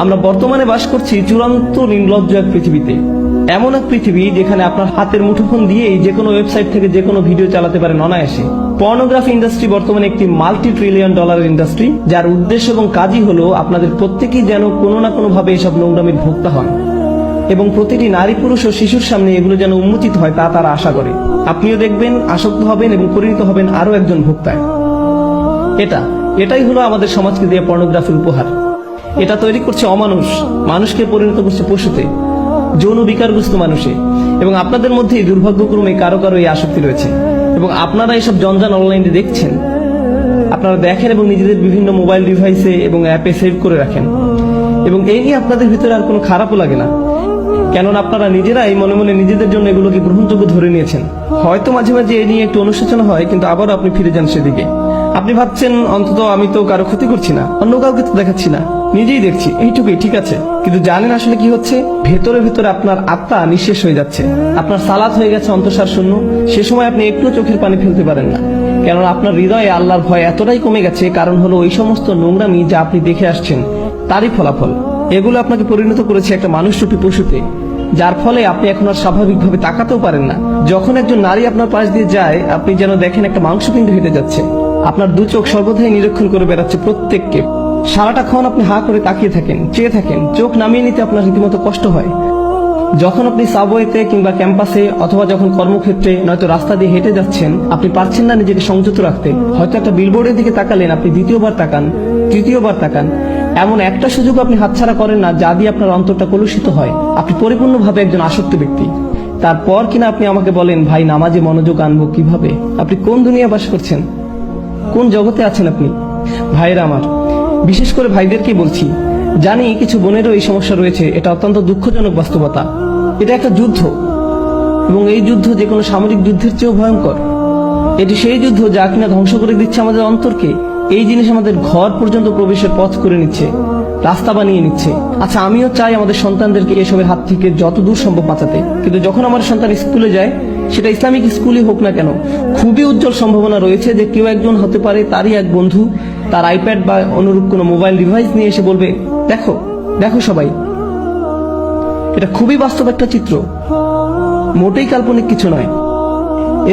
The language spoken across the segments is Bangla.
আমরা বর্তমানে বাস করছি চূড়ান্ত নির্লজ্জ এক পৃথিবীতে। এমন এক পৃথিবী যেখানে আপনার হাতের মুঠোফোন দিয়েই যে কোনো ওয়েবসাইট থেকে যে কোনো ভিডিও চালাতে পারেন অনায়াসে। পর্নোগ্রাফি ইন্ডাস্ট্রি বর্তমানে একটি $multi-trillion ইন্ডাস্ট্রি, যার উদ্দেশ্য এবং কাজই হলো আপনাদের প্রত্যেকেই যেন কোনো না কোনো ভাবে এসব নোংরামির ভোক্তা হন এবং প্রতিটি নারী পুরুষ ও শিশুর সামনে এগুলো যেন উন্মোচিত হয় তা তারা আশা করে। আপনিও দেখবেন, আসক্ত হবেন এবং পরিণত হবেন আরো একজন ভোক্তায়। এটাই হলো আমাদের সমাজকে দেয়া পর্নোগ্রাফির উপহার। এটা তৈরি করছে অমানুষ, মানুষকে পরিণত করছে পশুতে, যৌন বিকারগ্রস্ত মানুষে। এবং আপনাদের মধ্যেই দুর্ভাগ্যক্রমে কারো কারো এই আসক্তি রয়েছে এবং আপনারা এইসব জঞ্জাল অনলাইনে দেখছেন, আপনারা দেখেন এবং নিজেদের বিভিন্ন মোবাইল ডিভাইসে এবং অ্যাপে সেভ করে রাখেন। এবং এই নিয়ে আপনাদের ভিতরে আর কোনো খারাপও লাগে না, কেননা আপনারা নিজেরাই মনে মনে নিজেদের জন্য এগুলোকে গ্রহণযোগ্য ধরে নিয়েছেন। হয়তো মাঝে মাঝে এ নিয়ে একটু অনুশোচনা হয়, কিন্তু আবারও আপনি ফিরে যান সেদিকে। আপনি ভাবছেন অন্তত আমি তো কারো ক্ষতি করছি না, অন্য কাউকে তো দেখাচ্ছি না, নিজেই দেখছি, এইটুকুই ঠিক আছে। কিন্তু জানেন আসলে কি হচ্ছে? ভেতরে ভেতরে আপনার আত্মা নিঃশেষ হয়ে যাচ্ছে, আপনার সালাত হয়ে গেছে অন্তঃসার শূন্য। সে সময় আপনি একটু চোখের পানি ফেলতে পারেন না, কেননা আপনার হৃদয়ে আল্লাহর ভয় এতটাই কমে গেছে। কারণ হলো ওই সমস্ত নোংরামি যা আপনি দেখে আসছেন তারই ফলাফল। এগুলো আপনাকে পরিণত করেছে একটা মানুষরূপী পশুতে, যার ফলে আপনি এখন আর স্বাভাবিকভাবে তাকাতেও পারেন না। যখন একজন নারী আপনার পাশ দিয়ে যায়, আপনি যেন দেখেন একটা মাংসপিণ্ড হেঁটে যাচ্ছে। আপনার দু চোখ সর্বদাই নিরীক্ষণ করে বেড়াচ্ছে প্রত্যেককে। সারাটাক্ষণ আপনি হা করে তাকিয়ে থাকেন, চেয়ে থাকেন, চোখ নামিয়ে নিতে আপনার রীতিমতো কষ্ট হয়। যখন আপনি সাবওয়েতে কিংবা ক্যাম্পাসে অথবা যখন কর্মক্ষেত্রে নয়তো রাস্তা দিয়ে হেঁটে যাচ্ছেন, আপনি পারছেন না নিজেকে সংযত রাখতে। হয়তো একটা বিলবোর্ডের দিকে তাকালেন, আপনি দ্বিতীয়বার তাকান, তৃতীয়বার তাকান। এমন একটা সুযোগ আপনি হাতছাড়া করেন না যা দিয়ে আপনার অন্তরটা কলুষিত হয়। আপনি পরিপূর্ণভাবে একজন আসক্ত ব্যক্তি। তারপর কিনা আপনি আমাকে বলেন, ভাই নামাজে মনোযোগ আনবো কিভাবে? আপনি কোন দুনিয়া বাস করছেন? কোন জগতে আছেন আপনি? ভাইয়েরা আমার, বিশেষ করে ভাইদেরকে বলছি, জানি কিছু বোনেরও এই সমস্যা রয়েছে। এটা অত্যন্ত দুঃখজনক বাস্তবতা। এটা একটা যুদ্ধ এবং এই যুদ্ধ যে কোনো সামরিক যুদ্ধের চেয়েও ভয়ঙ্কর। এটি সেই যুদ্ধ যা কিনা ধ্বংস করে দিচ্ছে আমাদের অন্তরকে। এই জিনিস আমাদের ঘর পর্যন্ত প্রবেশের পথ করে নিচ্ছে, রাস্তা বানিয়ে নিচ্ছে। আচ্ছা, আমিও চাই আমাদের সন্তানদেরকে এসবের হাত থেকে যত দূর সম্ভব বাঁচাতে, কিন্তু যখন আমার সন্তান স্কুলে যায়, সেটা ইসলামিক স্কুলই হোক না কেন, খুবই উজ্জ্বল সম্ভাবনা রয়েছে যে কেউ একজন হতে পারে তারই এক বন্ধু তার আইপ্যাড বা অনুরূপ কোনো মোবাইল ডিভাইস নিয়ে এসে বলবে, দেখো দেখো সবাই। এটা খুবই বাস্তব একটা চিত্র, মোটেই কাল্পনিক কিছু নয়।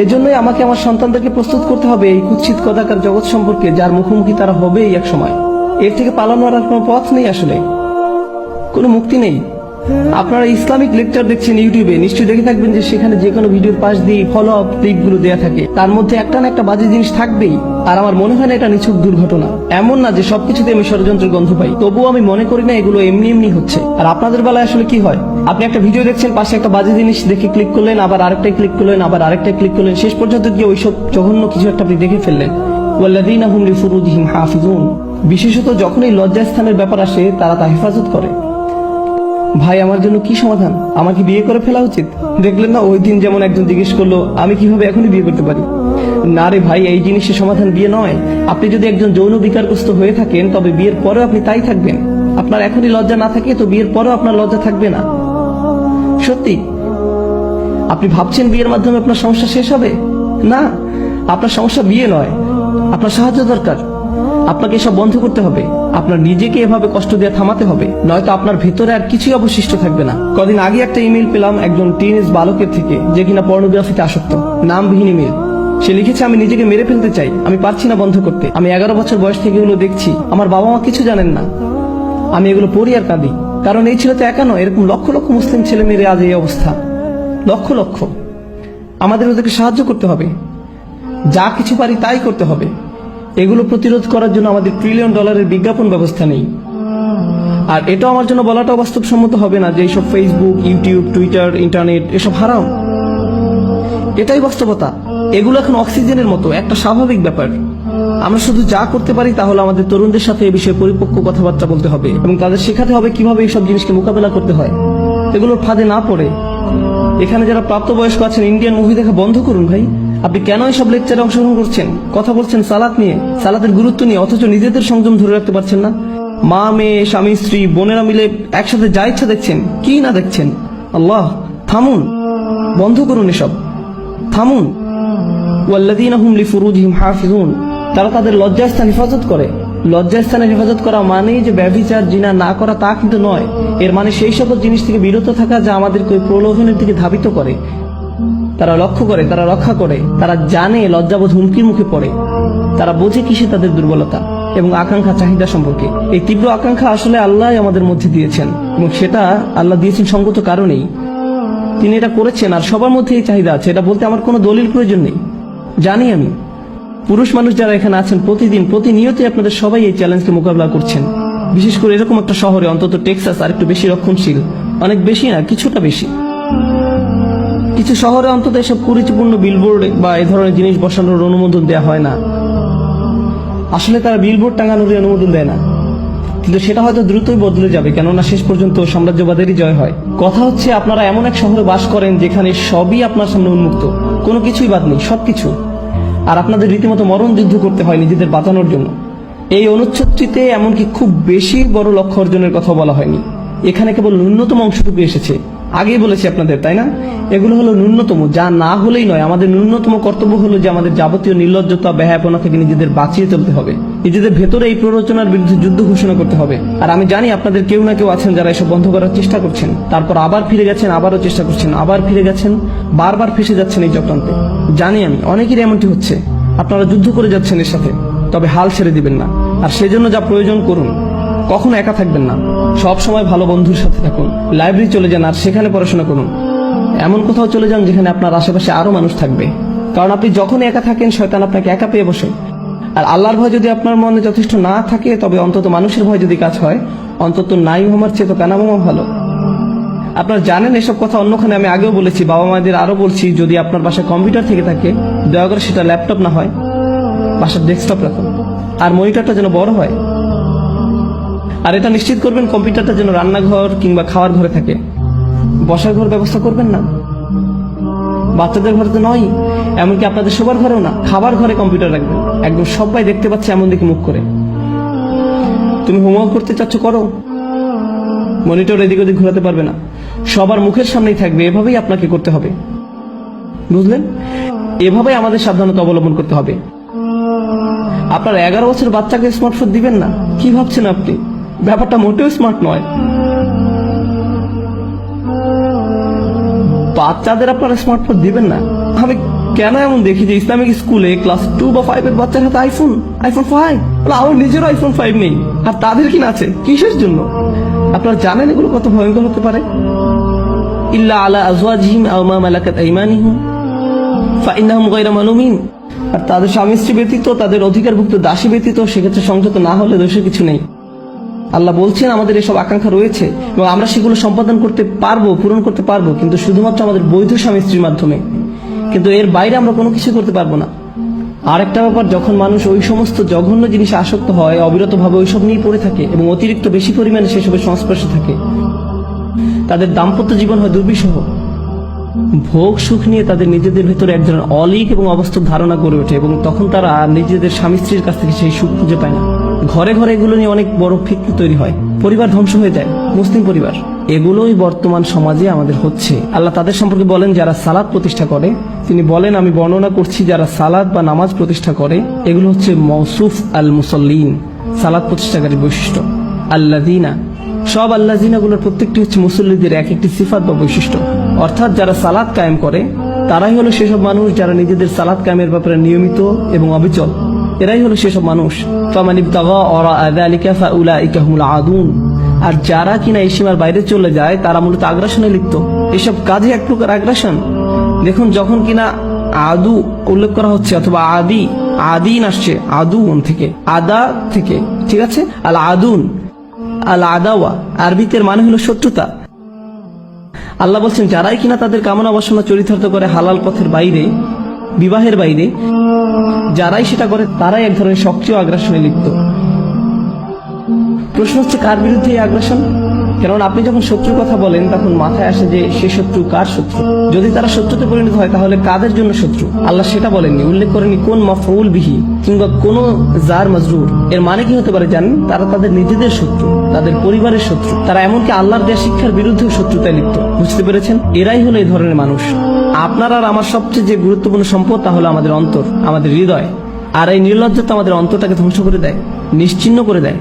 এজন্যই আমাকে আমার সন্তানদেরকে প্রস্তুত করতে হবে এই কুৎসিত কদাকার জগৎ সম্পর্কে, যার মুখোমুখি তারা হবেই এক সময়। এর থেকে পালানোর আর কোনো পথ নেই, আসলে কোনো মুক্তি নেই। আপনারা ইসলামিক লেকচার দেখছেন ইউটিউবে, নিশ্চয়ই দেখে থাকবেন যে সেখানে যে কোনো ভিডিওর পাশ দিয়ে ফলো আপ ক্লিপগুলো দেয়া থাকে, তার মধ্যে একটা না একটা বাজে জিনিস থাকবেই। আর আমার মনে হয় না এটা নিছক দুর্ঘটনা। এমন না যে সবকিছুতে আমি ষড়যন্ত্রের গন্ধ পাই, তবুও আমি মনে করি না এগুলো এমনি এমনি হচ্ছে। আর আপনাদের বেলায় আসলে কি হয়? আপনি একটা ভিডিও দেখছেন, পাশে একটা বাজে জিনিস দেখে ক্লিক করলেন, আবার আরেকটাই ক্লিক করলেন, আবার আরেকটাই ক্লিক করলেন, শেষ পর্যন্ত গিয়ে ওইসব জঘন্য কিছু একটা আপনি দেখে ফেললেন। ওয়াল্লাযীনা হুম লিফুরুজিহিম হাফিজুন। বিশেষত যখন এই লজ্জাস্থানের ব্যাপার আসে, তারা তা হেফাজত করে। ভাই, আমার জন্য কি সমাধান? আমাকে বিয়ে করে ফেলা উচিত? দেখলেন না ওই দিন যেমন একজন জিজ্ঞেস করলো, আমি কিভাবে এখনই বিয়ে করতে পারি? না রে ভাই, এই জিনিসের সমাধান বিয়ে নয়। আপনি যদি একজন যৌন বিকারগ্রস্ত হয়ে থাকেন, তবে বিয়ের পরেও আপনি তাই থাকবেন। আপনার এখনই লজ্জা না থাকে তো বিয়ের পরেও আপনার লজ্জা থাকবে না। সত্যি। আপনি ভাবছেন বিয়ের মাধ্যমে আপনার সমস্যা শেষ হবে? না, আপনার সমস্যা বিয়ে নয়, আপনার সাহায্য দরকার। আপনাকে এসব বন্ধ করতে হবে, আপনার নিজেকে এভাবে কষ্ট দিয়ে থামাতে হবে, নয়তো আপনার ভেতরে আর কিছুই অবশিষ্ট থাকবে না। কদিন আগে একটা ইমেল পেলাম একজন টিনেজ বালকের থেকে, যে কিনা পর্নোগ্রাফিতে আসক্ত। নামবিহীন ইমেল। সে লিখেছে, আমি নিজেকে মেরে ফেলতে চাই, আমি পারছি না বন্ধ করতে। আমি 11 বছর বয়স থেকে এগুলো দেখছি, আমার বাবা মা কিছু জানেন না, আমি এগুলো পড়ি আর কাঁদি। কারণ এই ছেলে তো একা নয়, এরকম লক্ষ লক্ষ মুসলিম ছেলে মেয়ের আজ এই অবস্থা, লক্ষ লক্ষ। আমাদের ওদেরকে সাহায্য করতে হবে, যা কিছু পারি তাই করতে হবে। এগুলো প্রতিরোধ করার জন্য আমাদের $1 ট্রিলিয়ন বিজ্ঞাপন ব্যবস্থা নেই। আর এটাও আমার জন্য বলাটাও বাস্তবসম্মত হবে না যে এইসব ফেসবুক, ইউটিউব, টুইটার, ইন্টারনেট এসব হারাম। এটাই বাস্তবতা। এগুলো এখন অক্সিজেনের মতো একটা স্বাভাবিক ব্যাপার। আমরা শুধু যা করতে পারি তা হলো আমাদের তরুণদের সাথে এই বিষয়ে পরিপক্ক কথাবার্তা বলতে হবে এবং তাদের শেখাতে হবে কিভাবে এইসব জিনিসকে মোকাবেলা করতে হয়, এগুলোর ফাঁদে না পড়ে। এখানে যারা প্রাপ্তবয়স্ক আছেন, ইন্ডিয়ান মুভি দেখা বন্ধ করুন ভাই। আপনি কেন এইসব লেকচারে অংশগ্রহণ করছেন? কথা বলছেন সালাত নিয়ে, সালাতের গুরুত্ব নিয়ে, অথচ নিজেদের সংযম ধরে রাখতে পারছেন না। মা মেয়ে, স্বামী স্ত্রী, বোনেরা মিলে একসাথে যা ইচ্ছা দেখছেন, কি না দেখছেন। আল্লাহ, থামুন, বন্ধ করুন এসব, থামুন। ওয়াল্লাযীনা হুম লিফুরুজিহিম হাফিজুন। তারা তাদের লজ্জাস্থান হেফাজত করে। লজ্জাস্থানের হেফাজত করা মানেই যে ব্যভিচার জিনা না করা তা কিন্তু নয়। এর মানে সেই সকল জিনিস থেকে বিরত থাকা যা আমাদেরকে ওই প্রলোভনের দিকে ধাবিত করে। তারা লক্ষ্য করে, তারা রক্ষা করে, তারা জানে লজ্জাবোধ হুমকির মুখে পড়ে, তারা বোঝে কিসে তাদের দুর্বলতা এবং আকাঙ্ক্ষা চাহিদা সম্পর্কে। এই তীব্র আকাঙ্ক্ষা আসলে আল্লাহ আমাদের মধ্যে দিয়েছেন এবং সেটা আল্লাহ দিয়েছেন সঙ্গত কারণেই। তিনি এটা করেছেন আর সবার মধ্যে এই চাহিদা আছে, এটা বলতে আমার কোনো দলিল প্রয়োজন নেই। জানি আমি পুরুষ মানুষ যারা এখানে আছেন প্রতিদিন প্রতিনিয়তই আপনাদের সবাই এই চ্যালেঞ্জকে মোকাবিলা করছেন। বিশেষ করে এরকম একটা শহরে, অন্তত টেক্সাস আর একটু বেশি রক্ষণশীল, অনেক বেশি না কিছুটা বেশি। কিছু শহরে অন্তত এসব কুরুচিপূর্ণ বিলবোর্ড বা এই ধরনের জিনিস বসানোর অনুমোদন দেওয়া হয় না। আসলে তারা বিলবোর্ড টাঙানোর অনুমোদন দেয় না, কিন্তু সেটা হয়তো দ্রুতই বদলে যাবে, কেননা শেষ পর্যন্ত সাম্রাজ্যবাদেরই জয় হয়। কথা হচ্ছে আপনারা এমন এক শহরে বাস করেন যেখানে সবই আপনার সামনে উন্মুক্ত, কোনো কিছুই বাদ নেই, সবকিছু। আর আপনাদের রীতিমতো মরণ যুদ্ধ করতে হয় নিজেদের বাঁচানোর জন্য। এই অনুচ্ছেদটিতে এমনকি খুব বেশি বড় লক্ষ্য অর্জনের কথা বলা হয়নি, এখানে কেবল ন্যূনতম অংশটুকু এসেছে। আগেই বলেছি আপনাদের, তাই না? এগুলো হলো ন্যূনতম, যা না হলেই নয়। আমাদের ন্যূনতম কর্তব্য হলো যে আমাদের যাবতীয় নির্লজ্জতা, ব্যয়াপনা থেকে নিজেদের বাঁচিয়ে চলতে হবে, নিজেদের ভেতরে এই প্ররোচনার বিরুদ্ধে যুদ্ধ ঘোষণা করতে হবে। আর আমি জানি আপনাদের কেউ না কেউ আছেন যারা এসব বন্ধ করার চেষ্টা করছেন, তারপর আবার ফিরে গেছেন, আবারও চেষ্টা করছেন, আবার ফিরে গেছেন, বারবার ফেসে যাচ্ছেন এই চক্রান্তে। জানি আমি অনেকেরই এমনটি হচ্ছে। আপনারা যুদ্ধ করে যাচ্ছেন এর সাথে, তবে হাল ছেড়ে দিবেন না। আর সেজন্য যা প্রয়োজন করুন, কখনো একা থাকবেন না, সব সময় ভালো বন্ধুর সাথে থাকুন, লাইব্রেরি চলে যান আর সেখানে পড়াশোনা করুন। এমন কোথাও চলে যান যেখানে আপনার আশেপাশে আরো মানুষ থাকবে, কারণ আপনি যখন একা থাকেন শয়তান আপনাকে একা পেয়ে বসে। আর আল্লাহর ভয় যদি আপনার মনে যথেষ্ট না থাকে, তবে অন্তত মানুষের ভয় যদি কাজ হয়, অন্তত নাই হোমার চেয়ে তো কানাবোমা ভালো। আপনারা জানেন এসব কথা অন্যখানে আমি আগেও বলেছি, বাবা মায়েদের আরো বলছি, যদি আপনার বাসায় কম্পিউটার থেকে থাকে দয়া করে সেটা ল্যাপটপ না হয়, বাসার ডেস্কটপ রাখুন, আর মনিটরটা যেন বড় হয়। আর এটা নিশ্চিত করবেন কম্পিউটারটা যেন রান্নাঘর কিংবা খাওয়ার ঘরে থাকে, বসার ঘর ব্যবস্থা করবেন না। বাচ্চাদের ঘরে তো নয়, এমনকি আপনাদের শোবার ঘরেও না, খাবার ঘরে কম্পিউটার রাখবেন, একদম সবাই দেখতে পাচ্ছে এমন দিকে মুখ করে। তুমি হোমওয়ার্ক করতে চাচ্ছ, করো, মনিটর এদিক ওদিক ঘোরাতে পারবে না, সবার মুখের সামনেই থাকবে। এভাবেই আপনাকে করতে হবে, বুঝলেন? এভাবেই আমাদের সাবধানতা অবলম্বন করতে হবে। আপনার 11 বছর বাচ্চাকে স্মার্টফোন দিবেন না, কি ভাবছেন আপনি? ব্যাপারটা মোটেও স্মার্ট নয়। বাচ্চাদের আপনারা স্মার্টফোন দিবেন না। আমি কেন এমন দেখি যে ইসলামিক স্কুলে ক্লাস 2 বা 5 এর বাচ্চার হাতে আইফোন 5, আমার নিজের আইফোন 5 নেই, আর তাদের কিনা আছে, কিসের জন্য? আপনারা জানেন এগুলো কত ভয়ঙ্কর হতে পারে? ইল্লা আলা আজওয়াজিহিম আও মা মালাকাত আইমানিহুম ফাইন্নাহুম গায়রু মালুমিন। আর তাদের স্বামী স্ত্রী ব্যতীত, তাদের অধিকারভুক্ত দাসী ব্যতীত, সেক্ষেত্রে সংযত না হলে দোষের কিছু নেই। আল্লাহ বলছেন আমাদের এসব আকাঙ্ক্ষা রয়েছে এবং আমরা সেগুলো সম্পাদন করতে পারবো, পূরণ করতে পারবো, কিন্তু শুধুমাত্র আমাদের বৈধ স্বামী স্ত্রীর মাধ্যমে। কিন্তু এর বাইরে আমরা কোনো কিছু করতে পারবো না। আর একটা ব্যাপার, যখন মানুষ ওই সমস্ত জঘন্য জিনিসে আসক্ত হয়, অবিরতভাবে ওইসব নিয়ে পড়ে থাকে এবং অতিরিক্ত বেশি পরিমাণে সেসবের সংস্পর্শে থাকে, তাদের দাম্পত্য জীবন হয় দুর্বিষহ। ভোগ সুখ নিয়ে তাদের নিজেদের ভেতরে এক ধরনের অলীক এবং অবাস্তব ধারণা গড়ে ওঠে এবং তখন তারা নিজেদের স্বামী স্ত্রীর কাছ থেকে সেই সুখ খুঁজে পায় না। ঘরে ঘরে এগুলো নিয়ে অনেক বড় ফিতনা তৈরি হয়, পরিবার ধ্বংস হয়ে যায়, মুসলিম পরিবার। এগুলোই বর্তমান সমাজে আমাদের হচ্ছে। আল্লাহ তাদের সম্পর্কে বলেন যারা সালাত প্রতিষ্ঠা করে, তিনি বলেন আমি বর্ণনা করছি যারা সালাত বা নামাজ প্রতিষ্ঠা করে, এগুলো হচ্ছে মওসুফ আল মুসল্লিন, সালাত প্রতিষ্ঠাকারীর বৈশিষ্ট্য। আল্লাযিনা, সব আল্লাযিনাগুলোর প্রত্যেকটি হচ্ছে মুসল্লিদের এক একটি সিফাত বা বৈশিষ্ট্য। অর্থাৎ যারা সালাত কায়েম করে তারাই হলো সেসব মানুষ যারা নিজেদের সালাত কায়েমের ব্যাপারে নিয়মিত এবং অবিচল। এরাই হলো সেসব মানুষ। ফামান ইবতাগা ওয়ারাআ যালিকা ফাউলাইকা হুমুল আদুন। আর যারা কিনা এই সীমার বাইরে চলে যায় তারা মূলত আগ্রাসনে লিপ্ত। এসব কাজে এক প্রকার আগ্রাসন। দেখুন, যখন কিনা আদু উল্লেখ করা হচ্ছে অথবা আদিন আসছে আদুন থেকে, আদা থেকে, ঠিক আছে? আল আদুন, আল আদাওয়া আরবিতের মানে হলো শত্রুতা। আল্লাহ বলছেন যারাই কিনা তাদের কামনা বাসনা চরিতার্থ করে হালাল পথের বাইরে, বিবাহের বাইরে, যারাই সেটা করে তারাই এক ধরনের সক্রিয় আগ্রাসনে লিপ্ত। প্রশ্ন হচ্ছে কার বিরুদ্ধে এই আগ্রাসন? কারণ আপনি যখন শত্রুর কথা বলেন তখন মাথায় আসে যে সে শত্রু কার শত্রু। যদি তারা শত্রুতে পরিণত হয় তাহলে কাদের জন্য শত্রু? আল্লাহ সেটা বলেননি, উল্লেখ করেনি কোন মাফউল বিহি কিংবা কোন জার মাজরুর। এর মানে কি হতে পারে জানেন? তারা তাদের নিজেদের শত্রু, তাদের পরিবারের শত্রু, তারা এমনকি আল্লাহর দেয়া শিক্ষার বিরুদ্ধেও শত্রুতায় লিপ্ত। বুঝতে পেরেছেন? এরাই হলো এই ধরনের মানুষ। আপনার আর আমার সবচেয়ে যে গুরুত্বপূর্ণ সম্পদ তা হলো আমাদের অন্তর, আমাদের হৃদয়। আর এই নির্লজ্জতা আমাদের অন্তরটাকে ধ্বংস করে দেয়, নিশ্চিহ্ন করে দেয়।